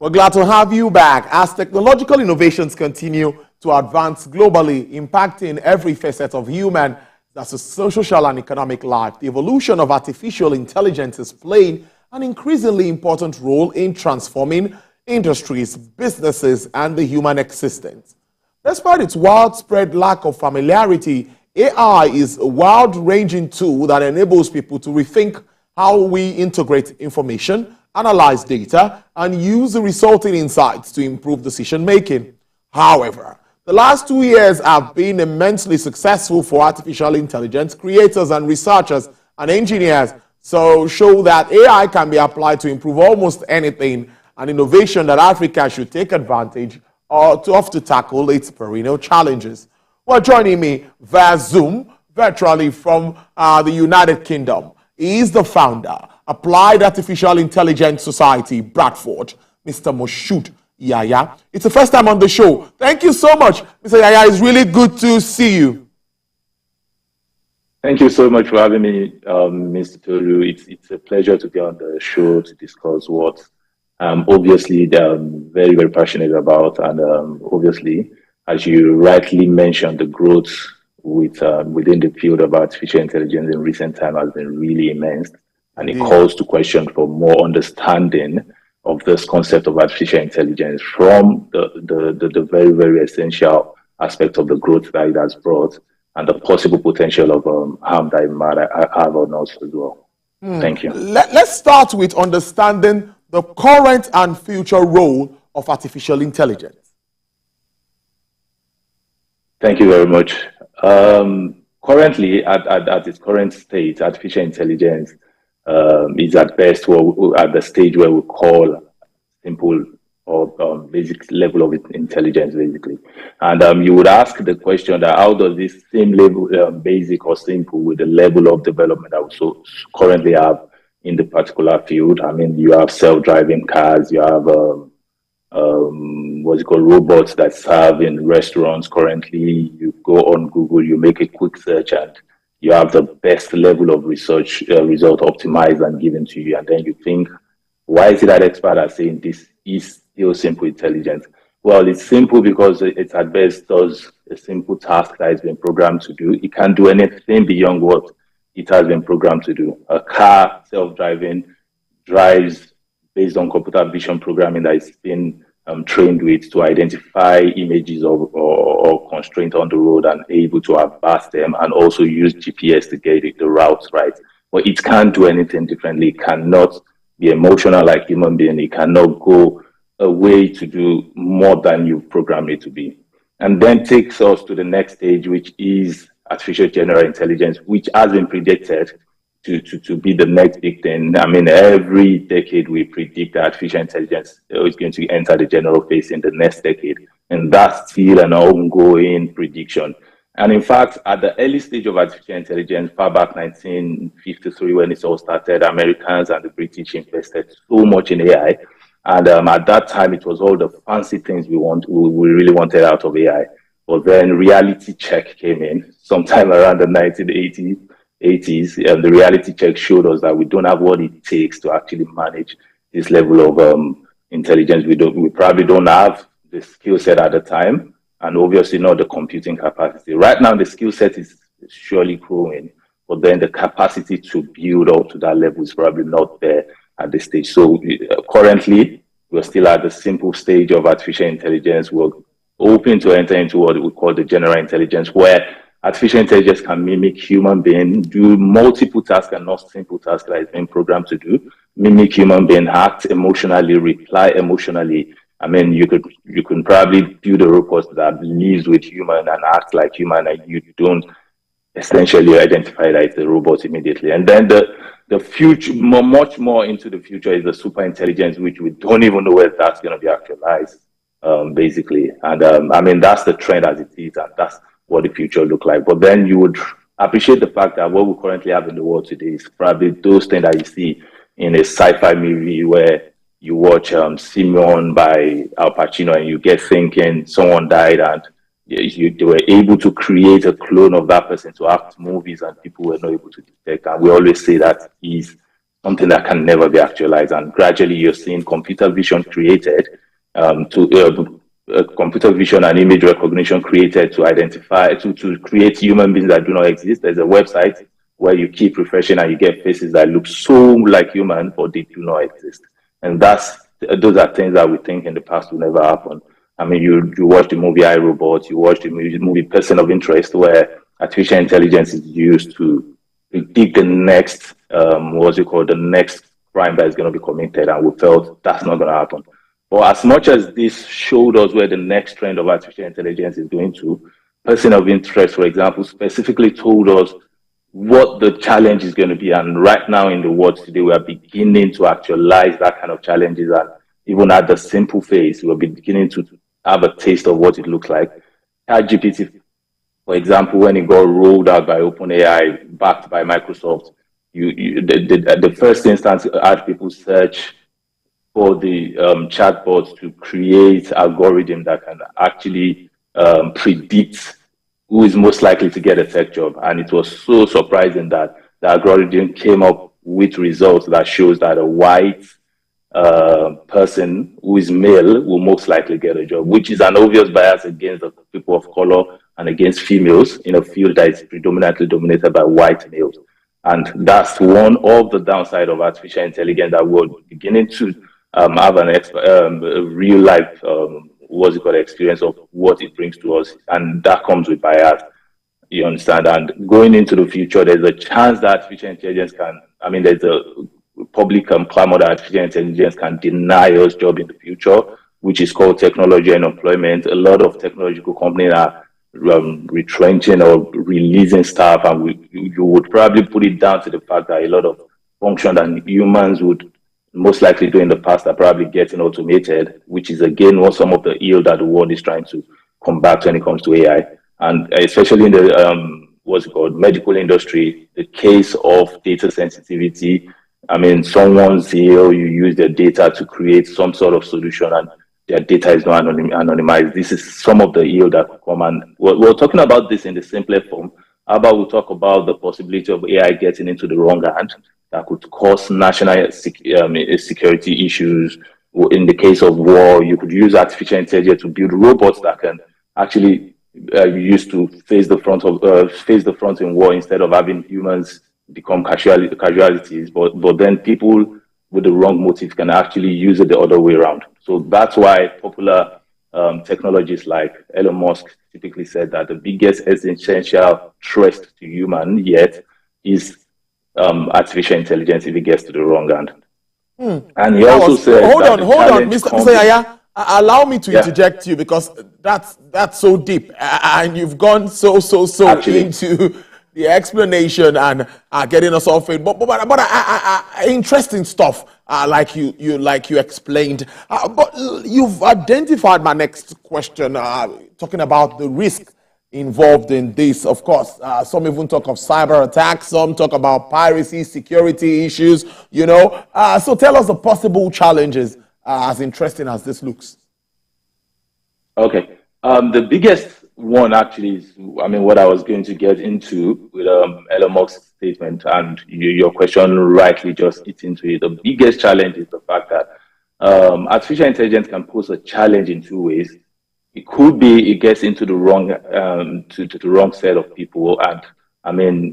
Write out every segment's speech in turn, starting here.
We're glad to have you back as technological innovations continue to advance globally, impacting every facet of human, that's a social and economic life. The evolution of artificial intelligence is playing an increasingly important role in transforming industries, businesses, and the human existence. Despite its widespread lack of familiarity, AI is a wide-ranging tool that enables people to rethink how we integrate information, analyze data, and use the resulting insights to improve decision-making. However, the last 2 years have been immensely successful for artificial intelligence creators and researchers and engineers, so show that AI can be applied to improve almost anything, an innovation that Africa should take advantage of to tackle its perennial challenges. Well, joining me via Zoom, virtually from the United Kingdom, is the founder, Applied Artificial Intelligence Society, Bradford, Mr. Moshood Yahaya. It's the first time on the show. Thank you so much, Mr. Yahaya. It's really good to see you. Thank you so much for having me, Mr. Tolu. It's a pleasure to be on the show to discuss what obviously I'm very, very passionate about. And obviously, as you rightly mentioned, the growth within the field of artificial intelligence in recent time has been really immense. And it calls to question for more understanding of this concept of artificial intelligence from the very, very essential aspect of the growth that it has brought and the possible potential of harm that it might have on us as well. Thank you. Let's start with understanding the current and future role of artificial intelligence. Thank you very much. Currently, at its current state, artificial intelligence is at best at the stage where we call simple or basic level of intelligence, basically. And you would ask the question that how does this same level, basic or simple, with the level of development that we so currently have in the particular field? I mean, you have self-driving cars, you have what's it called, robots that serve in restaurants currently. You go on Google, you make a quick search, and you have the best level of research result optimized and given to you. And then you think, why is it that experts are saying this is still simple intelligence? Well, it's simple because it at best does a simple task that it's been programmed to do. It can't do anything beyond what it has been programmed to do. A car, self-driving, drives based on computer vision programming that it's been trained with to identify images or constraints on the road and able to advance them, and also use GPS to get the routes right. But it can't do anything differently. It cannot be emotional like human being. It cannot go a way to do more than you've programmed it to be. And then takes us to the next stage, which is artificial general intelligence, which has been predicted to be the next big thing. I mean, every decade we predict that artificial intelligence is going to enter the general phase in the next decade. And that's still an ongoing prediction. And in fact, at the early stage of artificial intelligence, far back 1953, when it all started, Americans and the British invested so much in AI. And at that time, it was all the fancy things we really wanted out of AI. But then reality check came in sometime around the 1980s, and the reality check showed us that we don't have what it takes to actually manage this level of intelligence. We probably don't have the skill set at the time, and obviously not the computing capacity. Right now, the skill set is surely growing, but then the capacity to build up to that level is probably not there at this stage. So currently, we're still at the simple stage of artificial intelligence. We're hoping to enter into what we call the general intelligence, where artificial intelligence can mimic human being, do multiple tasks and not simple tasks that it's been programmed to do, mimic human being, act emotionally, reply emotionally. I mean, you can probably build a robot that lives with human and acts like human, and you don't essentially identify that it's a robot immediately. And then the future, much more into the future, is the super intelligence, which we don't even know where that's going to be actualized, basically. And I mean, that's the trend as it is, and that's what the future look like. But then you would appreciate the fact that what we currently have in the world today is probably those things that you see in a sci-fi movie where you watch Simon by Al Pacino and you get thinking someone died and they were able to create a clone of that person to act movies and people were not able to detect. And we always say that is something that can never be actualized. And gradually you're seeing computer vision created computer vision and image recognition created to identify, to create human beings that do not exist. There's a website where you keep refreshing and you get faces that look so like human, but they do not exist. And those are things that we think in the past will never happen. I mean, you watch the movie I, Robot, you watch the movie Person of Interest, where artificial intelligence is used to predict the next, the next crime that is going to be committed. And we felt that's not going to happen. But as much as this showed us where the next trend of artificial intelligence is going to, Person of Interest, for example, specifically told us what the challenge is going to be. And right now in the world today, we are beginning to actualize that kind of challenges. And even at the simple phase, we're beginning to have a taste of what it looks like. ChatGPT, for example, when it got rolled out by OpenAI, backed by Microsoft, the first instance had people search for the chatbots to create algorithm that can actually predict who is most likely to get a tech job. And it was so surprising that the algorithm came up with results that shows that a white person who is male will most likely get a job, which is an obvious bias against the people of color and against females in a field that is predominantly dominated by white males. And that's one of the downside of artificial intelligence that we're beginning to have a real life, experience of what it brings to us. And that comes with bias, you understand? And going into the future, there's a chance that artificial intelligence there's a public clamor that artificial intelligence can deny us job in the future, which is called technology and employment. A lot of technological companies are retrenching or releasing staff, and you would probably put it down to the fact that a lot of function that humans would most likely do in the past are probably getting automated, which is again some of the ill that the world is trying to combat when it comes to AI. And especially in the medical industry, the case of data sensitivity. I mean, someone's here, you use their data to create some sort of solution and their data is not anonymized. This is some of the ill that could come. And we're talking about this in the simpler form. How about we talk about the possibility of AI getting into the wrong hand that could cause national security issues. In the case of war, you could use artificial intelligence to build robots that can actually use to face the front in war instead of having humans become casualties. But then people with the wrong motive can actually use it the other way around. So that's why popular technologies like Elon Musk typically said that the biggest existential threat to human yet is artificial intelligence if it gets to the wrong hand. And he also said, hold on, Mr. Yahaya, allow me to interject you, because that's so deep, and you've gone so into the explanation and getting us off it. But interesting stuff, like you explained. But you've identified my next question, talking about the risk involved in this. Of course, some even talk of cyber attacks, some talk about piracy, security issues, so tell us the possible challenges, as interesting as this looks. Okay. The biggest one actually is, what I was going to get into with Elon Musk's statement, and your question rightly just hit into it. The biggest challenge is the fact that artificial intelligence can pose a challenge in two ways. It could be it gets into the wrong to the wrong set of people, and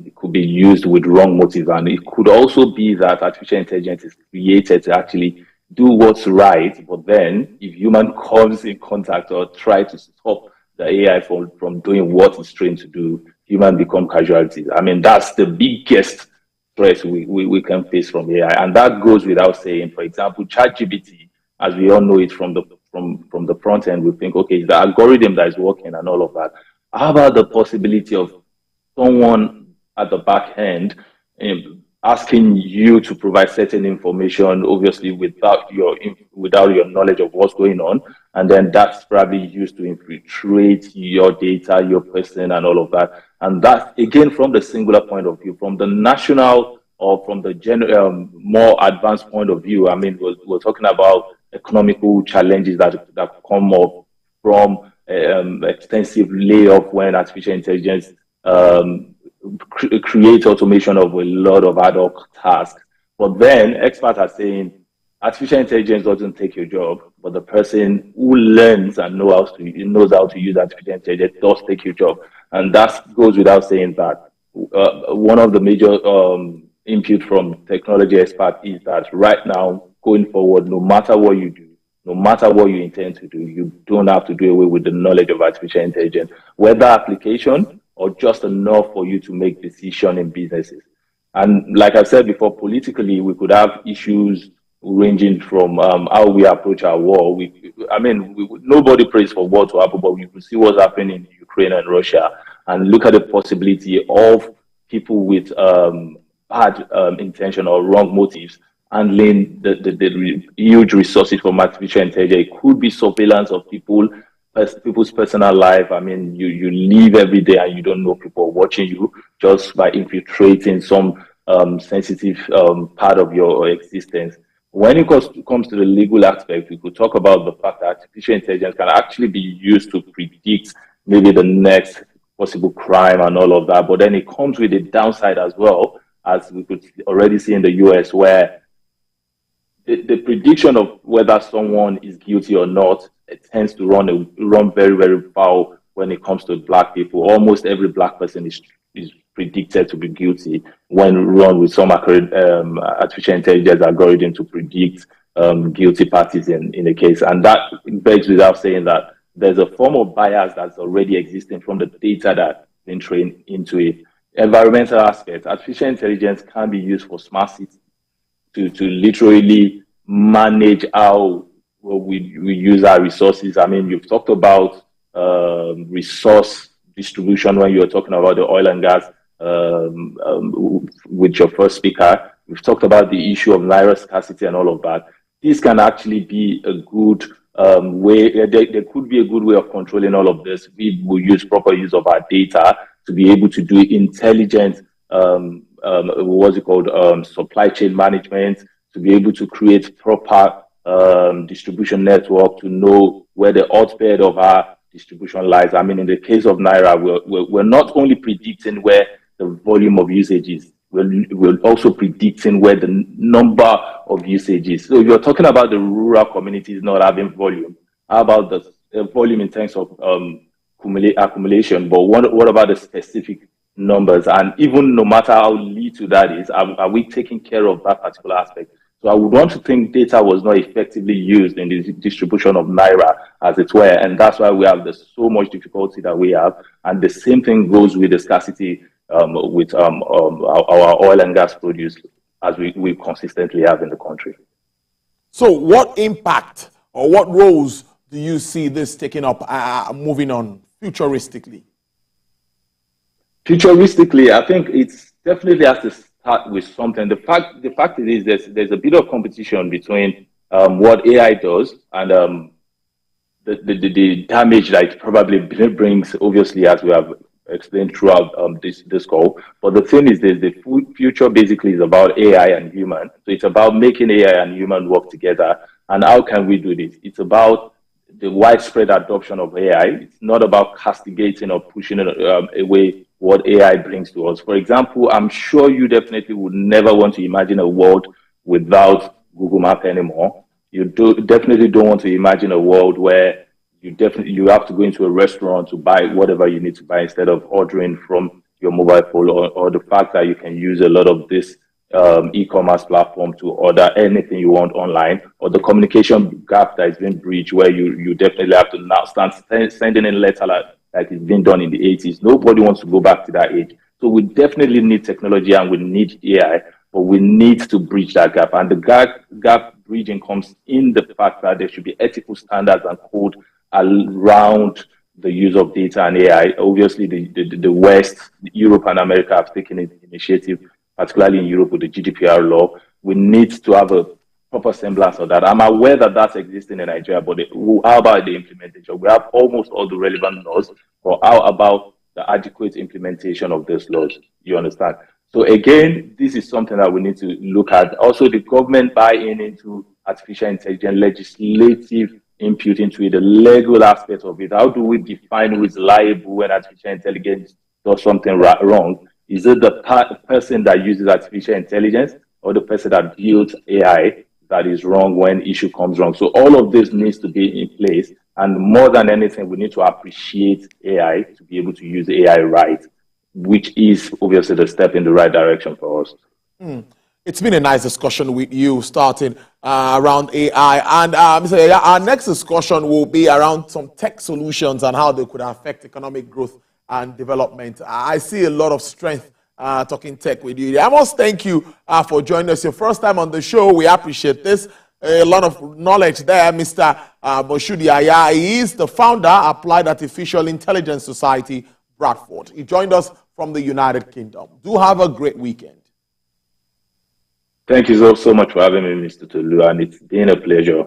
it could be used with wrong motive. And it could also be that artificial intelligence is created to actually do what's right, but then if human comes in contact or try to stop the AI from doing what it's trained to do, human become casualties. That's the biggest threat we can face from AI, and that goes without saying. For example, ChatGPT, as we all know it from the front end, we think, okay, the algorithm that is working and all of that. How about the possibility of someone at the back end asking you to provide certain information, obviously without your knowledge of what's going on, and then that's probably used to infiltrate your data, your person, and all of that. And that's again from the singular point of view, from the national or from the general, more advanced point of view. We're talking about economical challenges that come up from extensive layoff when artificial intelligence create automation of a lot of ad hoc tasks. But then experts are saying artificial intelligence doesn't take your job, but the person who learns and knows how to use artificial intelligence does take your job. And that goes without saying that one of the major input from technology experts is that right now, going forward, no matter what you do, no matter what you intend to do, you don't have to do away with the knowledge of artificial intelligence, whether application or just enough for you to make decisions in businesses. And like I said before, politically, we could have issues ranging from how we approach our war. Nobody prays for war to happen, but we could see what's happening in Ukraine and Russia and look at the possibility of people with bad intention or wrong motives handling the huge resources from artificial intelligence. It could be surveillance of people's personal life. I mean, you live every day and you don't know people watching you just by infiltrating some sensitive part of your existence. When it comes to the legal aspect, we could talk about the fact that artificial intelligence can actually be used to predict maybe the next possible crime and all of that. But then it comes with a downside as well, as we could already see in the US, where the prediction of whether someone is guilty or not, it tends to run very, very foul when it comes to black people. Almost every black person is predicted to be guilty when run with some accurate artificial intelligence algorithm to predict guilty parties in a case. And that begs without saying that there's a form of bias that's already existing from the data that's been trained into it. Environmental aspects, artificial intelligence can be used for smart cities to literally manage how we use our resources. I mean, you've talked about resource distribution when you're talking about the oil and gas with your first speaker. We've talked about the issue of naira scarcity and all of that. This can actually be a good way. There could be a good way of controlling all of this. We will use proper use of our data to be able to do intelligent supply chain management, to be able to create proper distribution network, to know where the hotbed of our distribution lies. I mean, in the case of naira, we're not only predicting where the volume of usage is, we're also predicting where the number of usage is. So if you're talking about the rural communities not having volume, how about the volume in terms of accumulation? But what about the specific numbers? And even no matter how little that is, are we taking care of that particular aspect? So I would want to think data was not effectively used in the distribution of naira, as it were, and that's why we have so much difficulty that we have. And the same thing goes with the scarcity with our oil and gas produce, as we consistently have in the country. So what impact or what roles do you see this taking up, moving on futuristically? Futuristically, I think it's definitely has to start with something. The fact is there's a bit of competition between what AI does and the damage that it probably brings, obviously, as we have explained throughout this call. But the thing is, the future basically is about AI and human. So it's about making AI and human work together. And how can we do this? It's about the widespread adoption of AI. It's not about castigating or pushing away what AI brings to us. For example, I'm sure you definitely would never want to imagine a world without Google Maps anymore. You definitely don't want to imagine a world where you have to go into a restaurant to buy whatever you need to buy instead of ordering from your mobile phone, or the fact that you can use a lot of this e-commerce platform to order anything you want online, or the communication gap that has been breached where you definitely have to now start sending in letter like it's been done in the 80s. Nobody wants to go back to that age. So we definitely need technology and we need AI, but we need to bridge that gap. And the gap bridging comes in the fact that there should be ethical standards and code around the use of data and AI. Obviously, the West, Europe and America have taken an initiative, particularly in Europe with the GDPR law. We need to have a proper semblance of that. I'm aware that that's existing in Nigeria, but how about the implementation? We have almost all the relevant laws, but how about the adequate implementation of those laws? You understand? So again, this is something that we need to look at. Also, the government buy-in into artificial intelligence, legislative input into it, the legal aspect of it. How do we define who is liable when artificial intelligence does something wrong? Is it the person that uses artificial intelligence? or the person that built AI that is wrong when issue comes wrong. So all of this needs to be in place. And more than anything, we need to appreciate AI to be able to use AI right, which is obviously the step in the right direction for us. It's been a nice discussion with you starting around AI. And Mr. Yahaya, our next discussion will be around some tech solutions and how they could affect economic growth and development. I see a lot of strength talking tech with you. I must thank you for joining us. Your first time on the show. We appreciate this. A lot of knowledge there, Mr. Moshood Yahaya. He is the founder, Applied Artificial Intelligence Society, Bradford. He joined us from the United Kingdom. Do have a great weekend. Thank you so much for having me, Mr. Tolu, and it's been a pleasure.